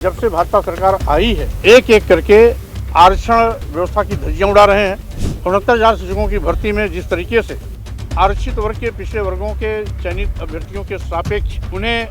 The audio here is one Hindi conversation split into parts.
जब से भाजपा सरकार आई है, एक एक करके आरक्षण व्यवस्था की धज्जियां उड़ा रहे हैं। 69,000 शिक्षकों की भर्ती में जिस तरीके से आरक्षित वर्ग के पिछड़े वर्गों के चयनित अभ्यर्थियों के सापेक्ष उन्हें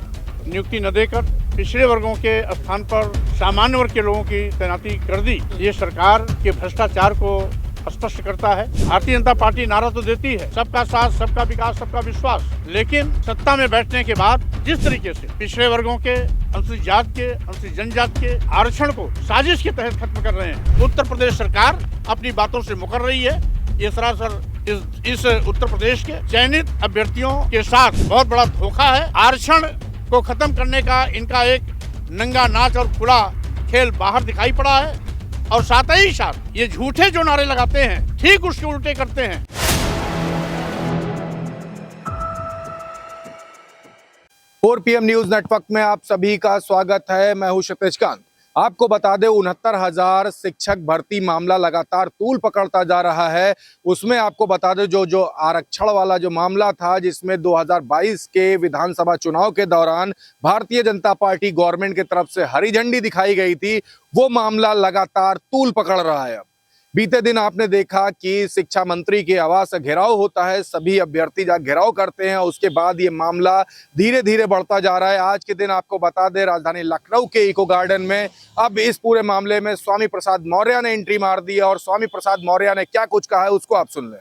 नियुक्ति न देकर पिछड़े वर्गों के स्थान पर सामान्य वर्ग के लोगों की तैनाती कर दी, ये सरकार के भ्रष्टाचार को स्पष्ट करता है। भारतीय जनता पार्टी नारा तो देती है सबका साथ, सबका विकास, सबका विश्वास, लेकिन सत्ता में बैठने के बाद जिस तरीके से पिछड़े वर्गों के, अनुसूचित जाति के, अनुसूचित जनजाति के आरक्षण को साजिश के तहत खत्म कर रहे हैं। उत्तर प्रदेश सरकार अपनी बातों से मुकर रही है। ये सरासर इस उत्तर प्रदेश के चयनित अभ्यर्थियों के साथ बहुत बड़ा धोखा है। आरक्षण को खत्म करने का इनका एक नंगा नाच और खुला खेल बाहर दिखाई पड़ा है, और साथ ही साथ ये झूठे जो नारे लगाते हैं ठीक उसके उल्टे करते हैं। 4 PM न्यूज नेटवर्क में आप सभी का स्वागत है। मैं हूं क्षितिज कांत। आपको बता दें 69,000 शिक्षक भर्ती मामला लगातार तूल पकड़ता जा रहा है। उसमें आपको बता दें जो आरक्षण वाला जो मामला था, जिसमें 2022 के विधानसभा चुनाव के दौरान भारतीय जनता पार्टी गवर्नमेंट की तरफ से हरी झंडी दिखाई गई थी, वो मामला लगातार तूल पकड़ रहा है। बीते दिन आपने देखा कि शिक्षा मंत्री के आवास घेराव होता है, सभी अभ्यर्थी जब घेराव करते हैं, उसके बाद ये मामला धीरे धीरे बढ़ता जा रहा है। आज के दिन आपको बता दें राजधानी लखनऊ के इको गार्डन में अब इस पूरे मामले में स्वामी प्रसाद मौर्य ने एंट्री मार दी है, और स्वामी प्रसाद मौर्य ने क्या कुछ कहा है उसको आप सुन लें।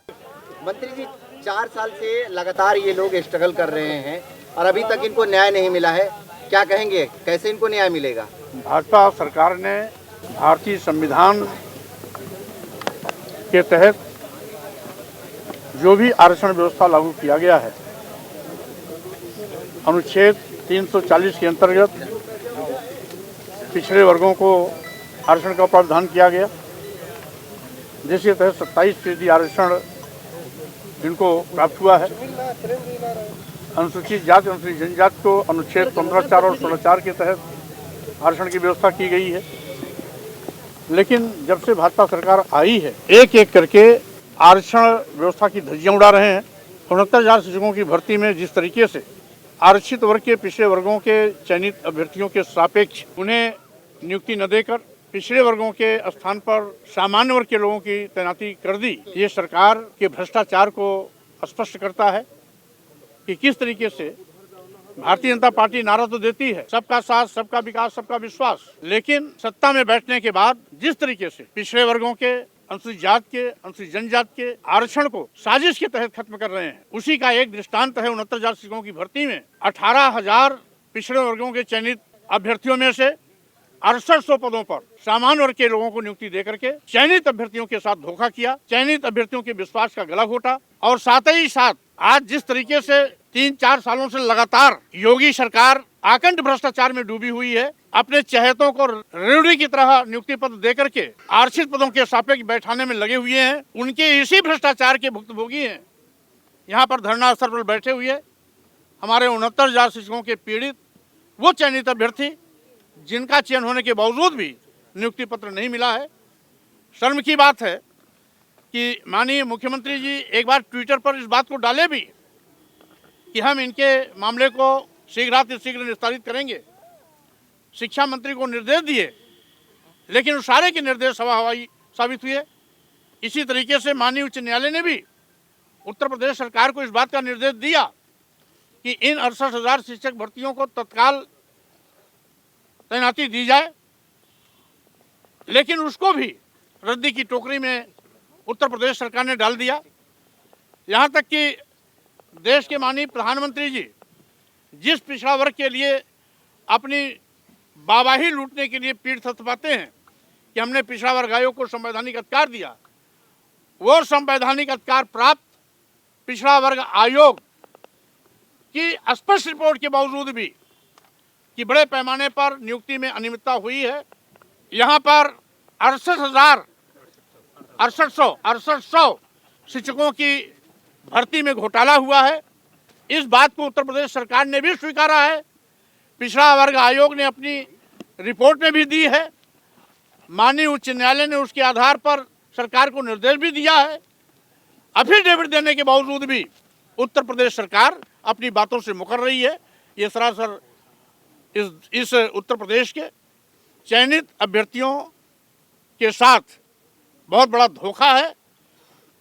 मंत्री जी, 4 साल से लगातार ये लोग स्ट्रगल कर रहे हैं और अभी तक इनको न्याय नहीं मिला है, क्या कहेंगे, कैसे इनको न्याय मिलेगा? भाजपा सरकार ने भारतीय संविधान के तहत जो भी आरक्षण व्यवस्था लागू किया गया है, अनुच्छेद 340 के अंतर्गत पिछड़े वर्गों को आरक्षण का प्रावधान किया गया, जिसके तहत 27% आरक्षण इनको प्राप्त हुआ है। अनुसूचित जाति, अनुसूचित जनजाति को अनुच्छेद 15(4) और 16(4) के तहत आरक्षण की व्यवस्था की गई है। लेकिन जब से भाजपा सरकार आई है, एक एक करके आरक्षण व्यवस्था की धज्जियां उड़ा रहे हैं। 69,000 शिक्षकों की भर्ती में जिस तरीके से आरक्षित वर्ग के पिछड़े वर्गों के चयनित अभ्यर्थियों के सापेक्ष उन्हें नियुक्ति न देकर पिछड़े वर्गों के स्थान पर सामान्य वर्ग के लोगों की तैनाती कर दी, ये सरकार के भ्रष्टाचार को स्पष्ट करता है कि किस तरीके से भारतीय जनता पार्टी नारा तो देती है सबका साथ, सबका विकास, सबका विश्वास, लेकिन सत्ता में बैठने के बाद जिस तरीके से पिछड़े वर्गों के, अनुसूचित जाति के, अनुसूचित जनजाति के आरक्षण को साजिश के तहत खत्म कर रहे हैं, उसी का एक दृष्टांत है 69,000 शिक्षकों की भर्ती में 18,000 पिछड़े वर्गों के चयनित अभ्यर्थियों में से 6800 पदों पर सामान्य वर्ग के लोगों को नियुक्ति देकर के चयनित अभ्यर्थियों के साथ धोखा किया, चयनित अभ्यर्थियों के विश्वास का गला घोटा, और साथ ही साथ आज जिस तरीके से 3-4 सालों से लगातार योगी सरकार आकंठ भ्रष्टाचार में डूबी हुई है, अपने चहेतों को रेवड़ी की तरह नियुक्ति पद देकर के आरक्षित पदों के सापेक्ष बैठाने में लगे हुए हैं, उनके इसी भ्रष्टाचार के भुक्तभोगी हैं। यहाँ पर धरना स्थल पर बैठे हुए हमारे 69,000 शिक्षकों के पीड़ित वो चयनित अभ्यर्थी जिनका चयन होने के बावजूद भी नियुक्ति पत्र नहीं मिला है। शर्म की बात है कि माननीय मुख्यमंत्री जी एक बार ट्विटर पर इस बात को डाले भी कि हम इनके मामले को शीघ्र निस्तारित करेंगे। शिक्षा मंत्री को निर्देश दिए, लेकिन उस सारे के निर्देश हवाई साबित हुए। इसी तरीके से माननीय उच्च न्यायालय ने भी उत्तर प्रदेश सरकार को इस बात का निर्देश दिया कि इन 68,000 शिक्षक भर्तियों को तत्काल तैनाती दी जाए, लेकिन उसको भी रद्दी की टोकरी में उत्तर प्रदेश सरकार ने डाल दिया। यहाँ तक कि देश के माननीय प्रधानमंत्री जी जिस पिछड़ा वर्ग के लिए अपनी वाहवाही लूटने के लिए पीठ थपथपाते हैं कि हमने पिछड़ा वर्ग आयोग को संवैधानिक अधिकार दिया, वो संवैधानिक अधिकार प्राप्त पिछड़ा वर्ग आयोग की स्पष्ट रिपोर्ट के बावजूद भी कि बड़े पैमाने पर नियुक्ति में अनियमितता हुई है। यहाँ पर 68,000 शिक्षकों की भर्ती में घोटाला हुआ है। इस बात को उत्तर प्रदेश सरकार ने भी स्वीकारा है, पिछड़ा वर्ग आयोग ने अपनी रिपोर्ट में भी दी है, माननीय उच्च न्यायालय ने उसके आधार पर सरकार को निर्देश भी दिया है। अफिडेविट देने के बावजूद भी उत्तर प्रदेश सरकार अपनी बातों से मुकर रही है। ये सरासर इस उत्तर प्रदेश के चयनित अभ्यर्थियों के साथ बहुत बड़ा धोखा है।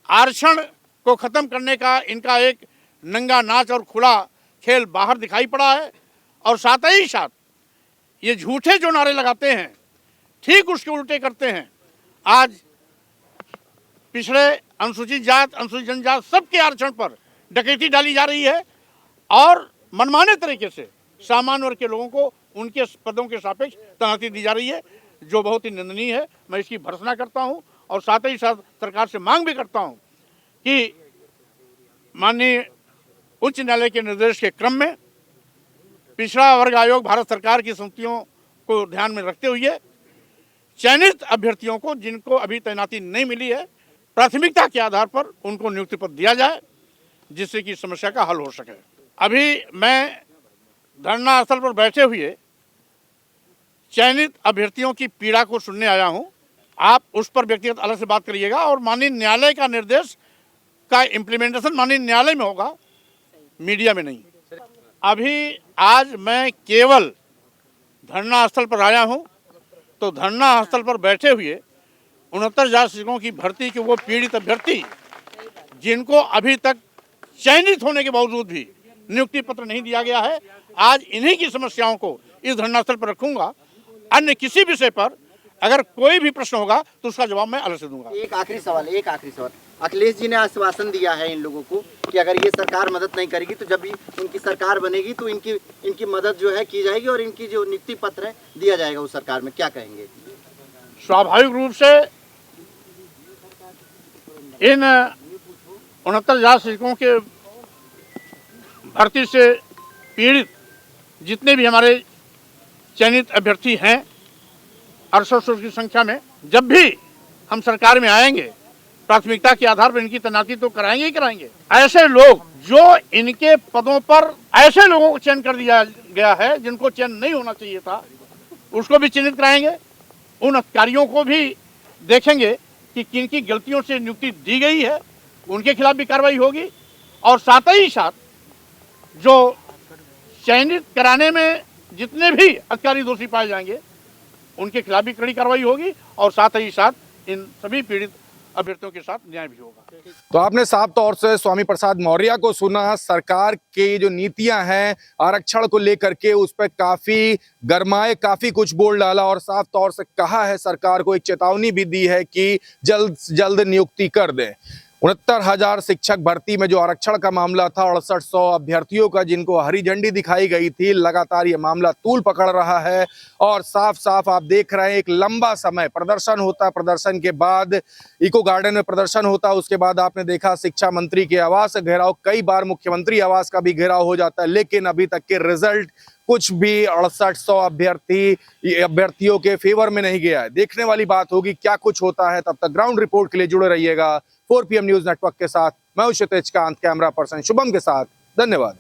आरक्षण को खत्म करने का इनका एक नंगा नाच और खुला खेल बाहर दिखाई पड़ा है। और साथ ही साथ ये झूठे जो नारे लगाते हैं ठीक उसके उल्टे करते हैं। आज पिछड़े अनुसूचित जात, अनुसूचित जनजात सबके आरक्षण पर डकैती डाली जा रही है और मनमाने तरीके से सामान्य वर्ग के लोगों को उनके पदों के सापेक्ष तैनाती दी जा रही है, जो बहुत ही निंदनीय है। मैं इसकी भर्त्सना करता हूं और साथ ही साथ सरकार से मांग भी करता हूं कि माननीय उच्च न्यायालय के निर्देश के क्रम में पिछड़ा वर्ग आयोग भारत सरकार की समितियों को ध्यान में रखते हुए चयनित अभ्यर्थियों को जिनको अभी तैनाती नहीं मिली है, प्राथमिकता के आधार पर उनको नियुक्ति पत्र दिया जाए, जिससे कि समस्या का हल हो सके। अभी मैं धरना स्थल पर बैठे हुए चयनित अभ्यर्थियों की पीड़ा को सुनने आया हूं। आप उस पर व्यक्तिगत अलग से बात करिएगा और माननीय न्यायालय का निर्देश का इम्प्लीमेंटेशन माननीय न्यायालय में होगा, मीडिया में नहीं। अभी आज मैं केवल धरना स्थल पर आया हूं, तो धरना स्थल पर बैठे हुए 69,000 शिक्षकों की भर्ती के वो पीड़ित अभ्यर्थी जिनको अभी तक चयनित होने के बावजूद भी नियुक्ति पत्र नहीं दिया गया है, आज इन्हीं की समस्याओं को इस धरना स्थल पर रखूंगा। अन्य किसी विषय पर अगर कोई भी प्रश्न होगा तो उसका जवाब मैं अलग से दूंगा। एक आखिरी सवाल अखिलेश जी ने आश्वासन दिया है इन लोगों को कि अगर ये सरकार मदद नहीं करेगी तो जब भी इनकी सरकार बनेगी तो इनकी मदद जो है की जाएगी और इनकी जो नियुक्ति पत्र है दिया जाएगा उस सरकार में। क्या कहेंगे? स्वाभाविक रूप से इन 69,000 शिक्षकों के भर्ती से पीड़ित जितने भी हमारे चयनित अभ्यर्थी हैं 68 की संख्या में, जब भी हम सरकार में आएंगे प्राथमिकता के आधार पर इनकी तैनाती तो कराएंगे ही कराएंगे। ऐसे लोग जो इनके पदों पर ऐसे लोगों को चयन कर दिया गया है जिनको चयन नहीं होना चाहिए था, उसको भी चिन्हित कराएंगे। उन अधिकारियों को भी देखेंगे कि किन की गलतियों से नियुक्ति दी गई है, उनके खिलाफ भी कार्रवाई होगी। और साथ ही साथ जो चयनित कराने में जितने भी अधिकारी दोषी पाए जाएंगे उनके खिलाफ भी कड़ी कार्रवाई होगी और साथ ही साथ इन सभी पीड़ित अभ्यर्थियों के साथ न्याय भी होगा। तो आपने साफ तौर से स्वामी प्रसाद मौर्य को सुना। सरकार की जो नीतियां हैं आरक्षण को लेकर के उस पर काफी गरमाए, काफी कुछ बोल डाला और साफ तौर से कहा है, सरकार को एक चेतावनी भी दी है कि जल्द से जल्द नियुक्ति कर दे। 69,000 शिक्षक भर्ती में जो आरक्षण का मामला था, 6800 अभ्यर्थियों का जिनको हरी झंडी दिखाई गई थी, लगातार ये मामला तूल पकड़ रहा है और साफ साफ आप देख रहे हैं एक लंबा समय प्रदर्शन होता, प्रदर्शन के बाद इको गार्डन में प्रदर्शन होता, उसके बाद आपने देखा शिक्षा मंत्री के आवास का घेराव, कई बार मुख्यमंत्री आवास का भी घेराव हो जाता है, लेकिन अभी तक के रिजल्ट कुछ भी 6800 अभ्यर्थियों के फेवर में नहीं गया है। देखने वाली बात होगी क्या कुछ होता है। तब तक ग्राउंड रिपोर्ट के लिए जुड़े रहिएगा 4PM न्यूज नेटवर्क के साथ। मैं हूं क्षितिज कांत, कैमरा पर्सन शुभम के साथ। धन्यवाद।